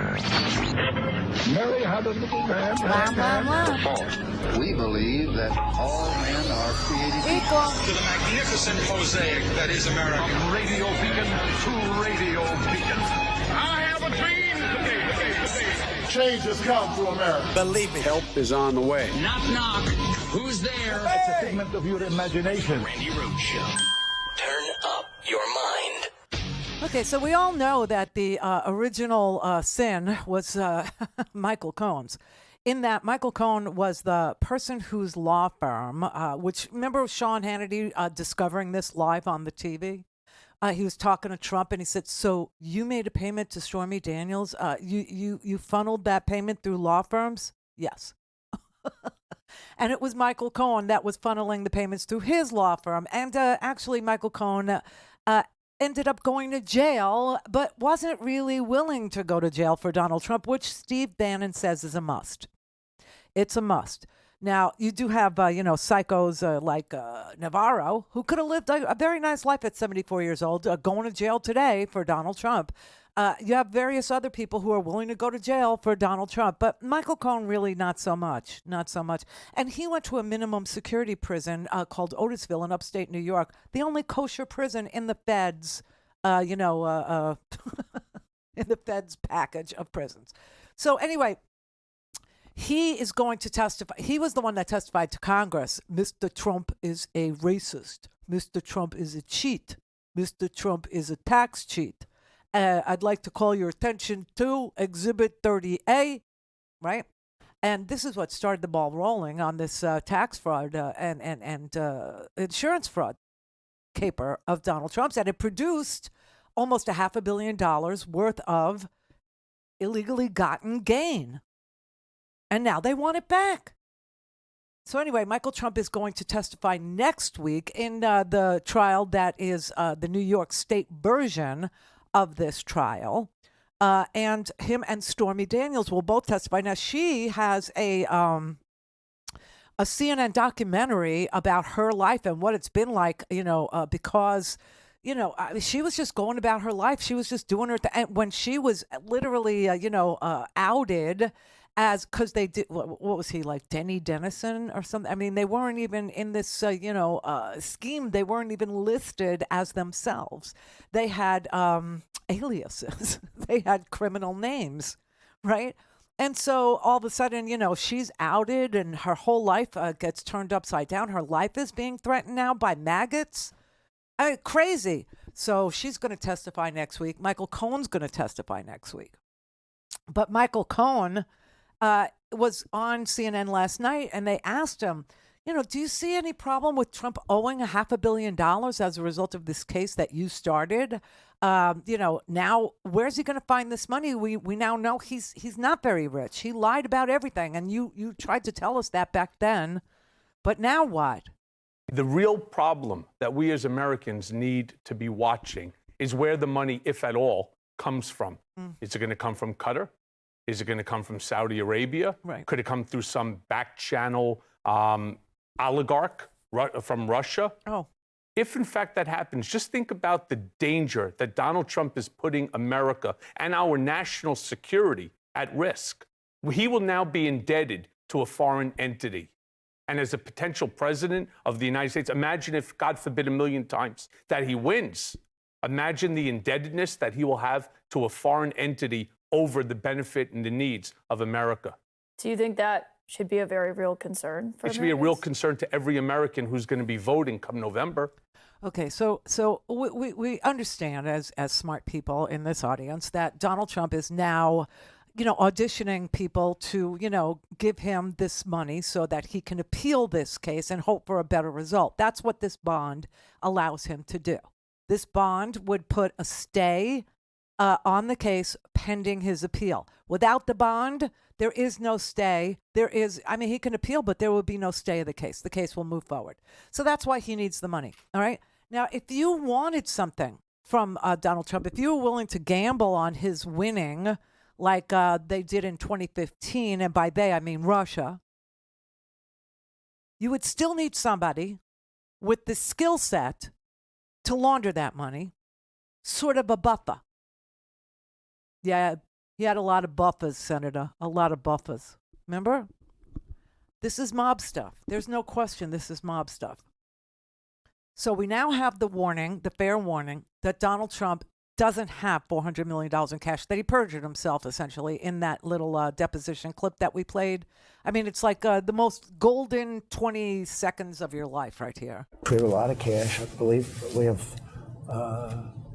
Mary had a little lamb. We believe that all men are created equal. To the magnificent mosaic that is America. From radio beacon to radio beacon. I have a dream today. Change has come to America. Believe me. Help is on the way. Knock, knock. Who's there? It's a figment of your imagination. Randi Rhodes Show. Turn up your mind. Okay, so we all know that the original sin was Michael Cohen's. In that, Michael Cohen was the person whose law firm, which, remember Sean Hannity discovering this live on the TV? He was talking to Trump and he said, so you made a payment to Stormy Daniels? You funneled that payment through law firms? Yes. And it was Michael Cohen that was funneling the payments through his law firm. And actually, Michael Cohen ended up going to jail, but wasn't really willing to go to jail for Donald Trump, which Steve Bannon says is a must. It's a must. Now, you do have, psychos like Navarro, who could have lived a very nice life at 74 years old, going to jail today for Donald Trump. You have various other people who are willing to go to jail for Donald Trump, but Michael Cohen really not so much. And he went to a minimum security prison called Otisville in upstate New York, the only kosher prison in the feds, in the feds package of prisons. So anyway, he is going to testify. He was the one that testified to Congress. Mr. Trump is a racist. Mr. Trump is a cheat. Mr. Trump is a tax cheat. I'd like to call your attention to Exhibit 30A, right? And this is what started the ball rolling on this tax fraud and insurance fraud caper of Donald Trump's. And it produced almost $500 million worth of illegally gotten gain. And now they want it back. So anyway, Michael Trump is going to testify next week in the trial that is the New York State version of this trial, and him and Stormy Daniels will both testify. Now, she has a CNN documentary about her life and what it's been like, because, she was just going about her life. She was just doing her thing. And when she was literally, outed as, because they did, what was he, like Denny Dennison or something? I mean, they weren't even in this, scheme. They weren't even listed as themselves. They had aliases. They had criminal names, right? And so all of a sudden, she's outed and her whole life gets turned upside down. Her life is being threatened now by maggots. I mean, crazy. So she's going to testify next week. Michael Cohen's going to testify next week. But Michael Cohen was on CNN last night, and they asked him, do you see any problem with Trump owing $500 million as a result of this case that you started? Now where's he going to find this money? We now know he's not very rich. He lied about everything, and you tried to tell us that back then, but now what? The real problem that we as Americans need to be watching is where the money, if at all, comes from. Is it going to come from Qatar? Is it going to come from Saudi Arabia? Right. Could it come through some back channel oligarch from Russia? Oh. If, in fact, that happens, just think about the danger that Donald Trump is putting America and our national security at risk. He will now be indebted to a foreign entity. And as a potential president of the United States, imagine if, God forbid, a million times that he wins. Imagine the indebtedness that he will have to a foreign entity over the benefit and the needs of America. Do you think that should be a very real concern for It should be a real concern to every American who's going to be voting come November. Okay, so we understand as smart people in this audience that Donald Trump is now, auditioning people to, give him this money so that he can appeal this case and hope for a better result. That's what this bond allows him to do. This bond would put a stay on the case pending his appeal. Without the bond, there is no stay. He can appeal, but there will be no stay of the case. The case will move forward. So that's why he needs the money. All right. Now, if you wanted something from Donald Trump, if you were willing to gamble on his winning, like they did in 2015, and by they, I mean Russia, you would still need somebody with the skill set to launder that money, sort of a buffer. Yeah, He had a lot of buffers, Senator, a lot of buffers. Remember? This is mob stuff. There's no question this is mob stuff. So we now have the warning, the fair warning, that Donald Trump doesn't have $400 million in cash, that he perjured himself, essentially, in that little deposition clip that we played. I mean, it's like the most golden 20 seconds of your life right here. We have a lot of cash. I believe we have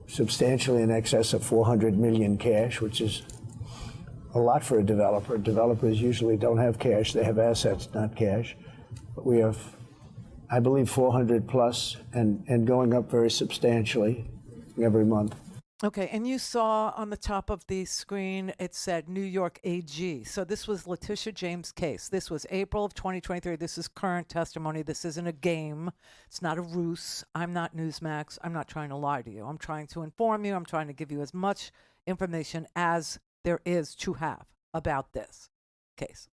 substantially in excess of 400 million cash, which is a lot for a developer. Developers usually don't have cash. They have assets, not cash. But we have, I believe, 400 plus and going up very substantially every month. Okay, and you saw on the top of the screen, it said New York AG. So this was Letitia James' case. This was April of 2023. This is current testimony. This isn't a game. It's not a ruse. I'm not Newsmax. I'm not trying to lie to you. I'm trying to inform you. I'm trying to give you as much information as there is to have about this case.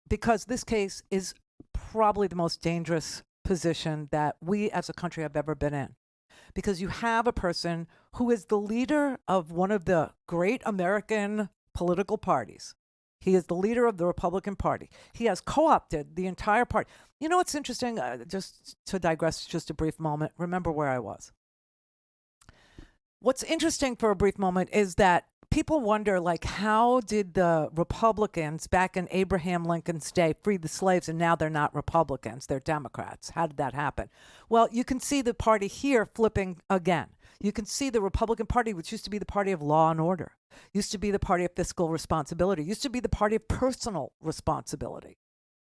Because this case is probably the most dangerous position that we as a country have ever been in. Because you have a person who is the leader of one of the great American political parties. He is the leader of the Republican Party. He has co-opted the entire party. You know what's interesting? Just to digress just a brief moment, remember where I was. What's interesting for a brief moment is that people wonder, like, how did the Republicans back in Abraham Lincoln's day free the slaves, and now they're not Republicans, they're Democrats? How did that happen? Well, you can see the party here flipping again. You can see the Republican Party, which used to be the party of law and order, used to be the party of fiscal responsibility, used to be the party of personal responsibility.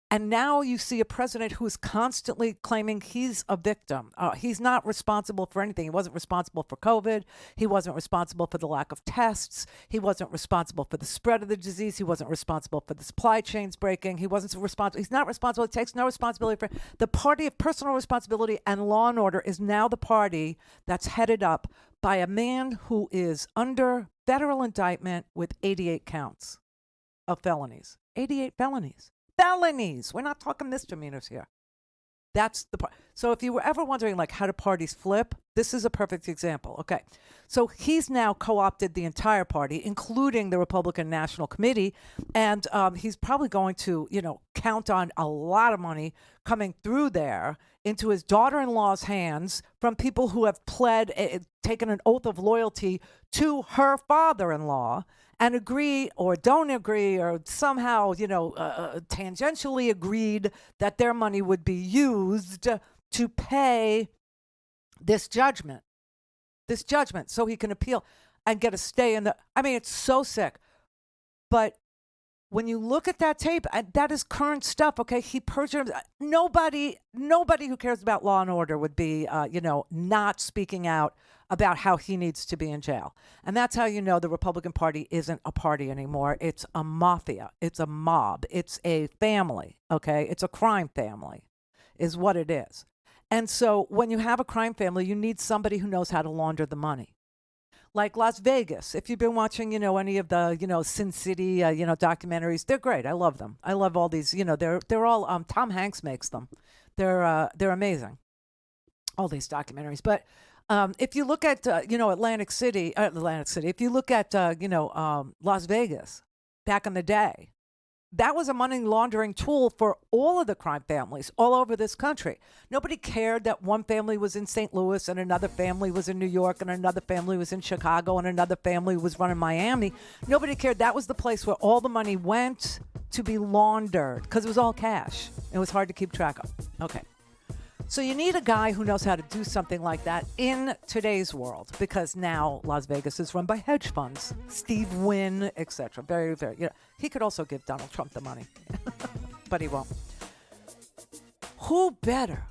And now you see a president who is constantly claiming he's a victim. He's not responsible for anything. He wasn't responsible for COVID. He wasn't responsible for the lack of tests. He wasn't responsible for the spread of the disease. He wasn't responsible for the supply chains breaking. He wasn't responsible. He's not responsible. He takes no responsibility for the party of personal responsibility and law and order is now the party that's headed up by a man who is under federal indictment with 88 counts of felonies. 88 felonies. Felonies. We're not talking misdemeanors here. That's the part. So if you were ever wondering, like, how do parties flip, this is a perfect example. Okay. So he's now co-opted the entire party, including the Republican National Committee. And he's probably going to, count on a lot of money coming through there into his daughter-in-law's hands from people who have taken an oath of loyalty to her father-in-law and agree or don't agree or somehow, tangentially agreed that their money would be used to pay this judgment so he can appeal and get a stay in the, it's so sick. But when you look at that tape, that is current stuff, okay? He perjured. Nobody who cares about law and order would be, not speaking out about how he needs to be in jail. And that's how you know the Republican Party isn't a party anymore. It's a mafia. It's a mob. It's a family, okay? It's a crime family is what it is. And so when you have a crime family, you need somebody who knows how to launder the money. Like Las Vegas, if you've been watching, any of the, Sin City, documentaries, they're great. I love them. I love all these, they're all, Tom Hanks makes them. They're amazing, all these documentaries. But if you look at, Atlantic City, if you look at, Las Vegas back in the day, that was a money laundering tool for all of the crime families all over this country. Nobody cared that one family was in St. Louis and another family was in New York and another family was in Chicago and another family was running Miami. Nobody cared. That was the place where all the money went to be laundered because it was all cash. It was hard to keep track of. Okay. So you need a guy who knows how to do something like that in today's world, because now Las Vegas is run by hedge funds, Steve Wynn, etc. Very, very, he could also give Donald Trump the money, but he won't. Who better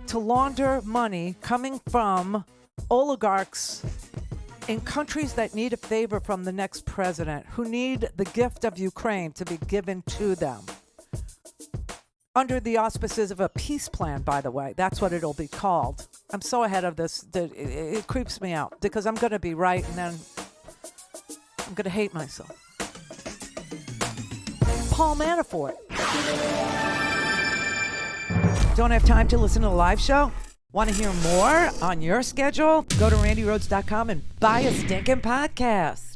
to launder money coming from oligarchs in countries that need a favor from the next president, who need the gift of Ukraine to be given to them? Under the auspices of a peace plan, by the way. That's what it'll be called. I'm so ahead of this that it creeps me out because I'm going to be right and then I'm going to hate myself. Paul Manafort. Don't have time to listen to the live show? Want to hear more on your schedule? Go to RandiRhodes.com and buy a stinking podcast.